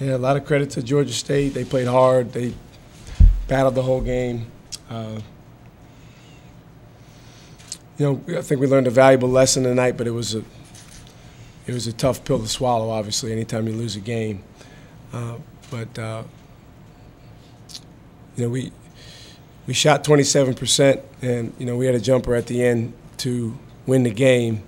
Yeah, a lot of credit to Georgia State. They played hard. They battled the whole game. I think we learned a valuable lesson tonight, but it was a tough pill to swallow. Obviously, anytime you lose a game, we shot 27%, and we had a jumper at the end to win the game.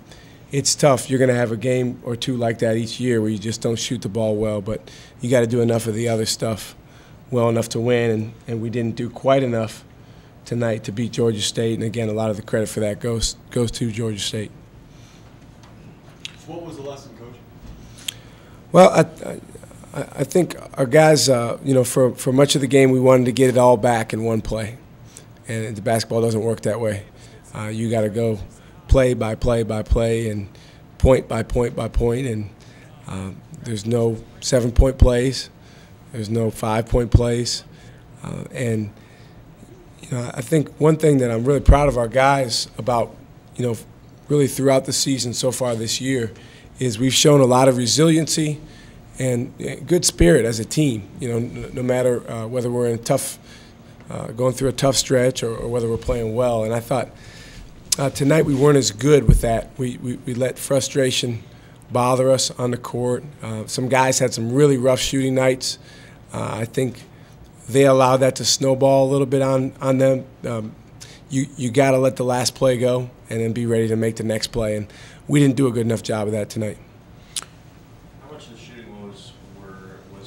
It's tough. You're going to have a game or two like that each year where you just don't shoot the ball well, but you got to do enough of the other stuff well enough to win, and we didn't do quite enough tonight to beat Georgia State. And again, a lot of the credit for that goes to Georgia State. What was the lesson, Coach? Well, I think our guys, for much of the game, we wanted to get it all back in one play, and the basketball doesn't work that way. You got to go play by play by play and point by point by point, and there's no 7-point plays, there's no 5-point plays, and I think one thing that I'm really proud of our guys about, really throughout the season so far this year, is we've shown a lot of resiliency and good spirit as a team. No matter whether we're in going through a tough stretch or whether we're playing well. And I thought tonight we weren't as good with that. We let frustration bother us on the court. Some guys had some really rough shooting nights. I think they allowed that to snowball a little bit on them. You got to let the last play go and then be ready to make the next play. And we didn't do a good enough job of that tonight. How much of the shooting was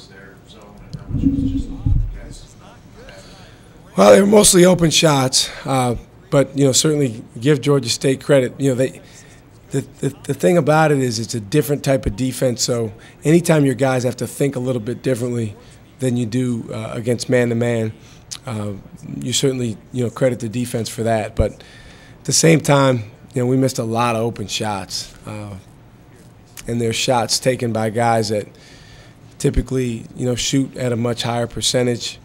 their zone, and how much was just guys? Well, they were mostly open shots, but certainly give Georgia State credit. The thing about it is it's a different type of defense. So anytime your guys have to think a little bit differently than you do against man-to-man, you certainly credit the defense for that. But at the same time, we missed a lot of open shots, and there's shots taken by guys that typically shoot at a much higher percentage.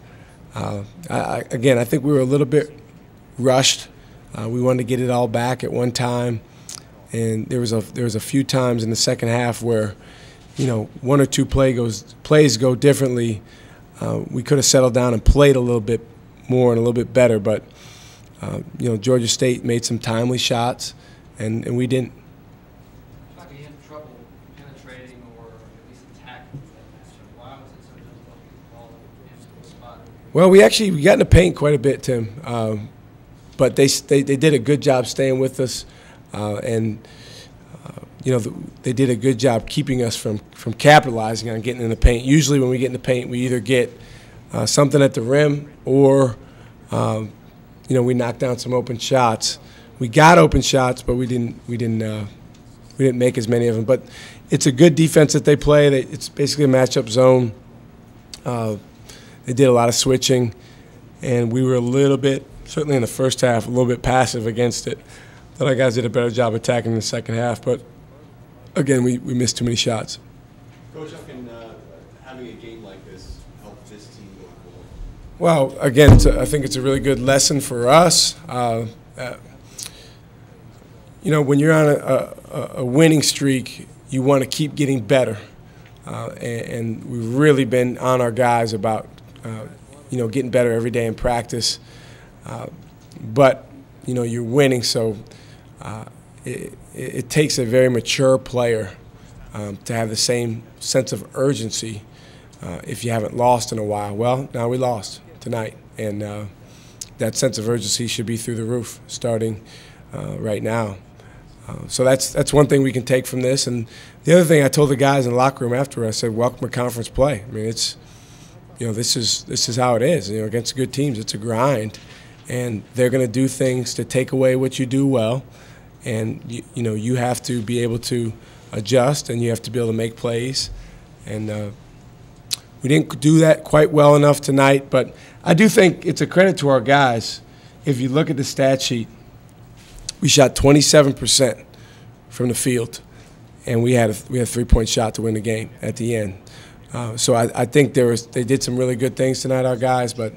Again, I think we were a little bit rushed. We wanted to get it all back at one time, and there was a few times in the second half where one or two plays go differently. We could have settled down and played a little bit more and a little bit better, but Georgia State made some timely shots, and we didn't. Like you had trouble penetrating or at least attacking that matchup. Why was it so difficult to get the ball into the spot? Well, we got in the paint quite a bit, Tim, but they did a good job staying with us, and they did a good job keeping us from capitalizing on getting in the paint. Usually when we get in the paint, we either get something at the rim or we knocked down some open shots. We got open shots, but we didn't make as many of them. But it's a good defense that they play. It's basically a matchup zone. They did a lot of switching, and we were a little bit, certainly in the first half, a little bit passive against it. Thought our guys did a better job attacking in the second half, but again, we missed too many shots. Coach, how can having a game like this help this team going forward? Well, again, I think it's a really good lesson for us. When you're on a winning streak, you want to keep getting better, and we've really been on our guys about getting better every day in practice. But you're winning, so it takes a very mature player to have the same sense of urgency if you haven't lost in a while. Well, now we lost tonight, and that sense of urgency should be through the roof starting right now. So that's one thing we can take from this. And the other thing I told the guys in the locker room after, I said, welcome to conference play. I mean, it's this is how it is. Against good teams, it's a grind, and they're going to do things to take away what you do well, and you have to be able to adjust, and you have to be able to make plays. And we didn't do that quite well enough tonight, but I do think it's a credit to our guys. If you look at the stat sheet, we shot 27% from the field, and we had a 3-point shot to win the game at the end. So I think they did some really good things tonight, our guys, but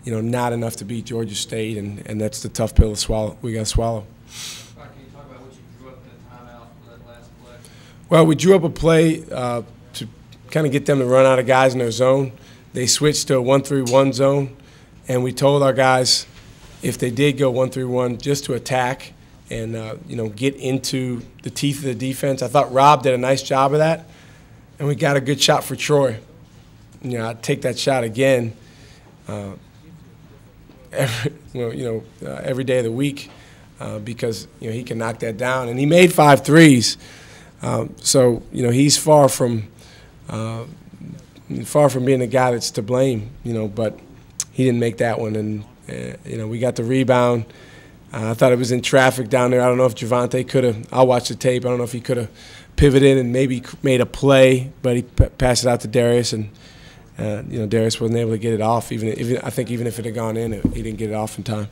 not enough to beat Georgia State, and that's the tough pill to swallow. We got to swallow. Can you talk about what you drew up in the timeout for that last play? Well, we drew up a play to kind of get them to run out of guys in their zone. They switched to a 1-3-1 zone, and we told our guys if they did go 1-3-1 just to attack and get into the teeth of the defense. I thought Rob did a nice job of that, and we got a good shot for Troy. I'd take that shot again every day of the week because he can knock that down, and he made 5 threes. So he's far from being the guy that's to blame. But he didn't make that one, and we got the rebound. I thought it was in traffic down there. I don't know if Javonte could have. I'll watch the tape. I don't know if he could have pivoted and maybe made a play, but he passed it out to Darius, and Darius wasn't able to get it off. I think even if it had gone in, he didn't get it off in time.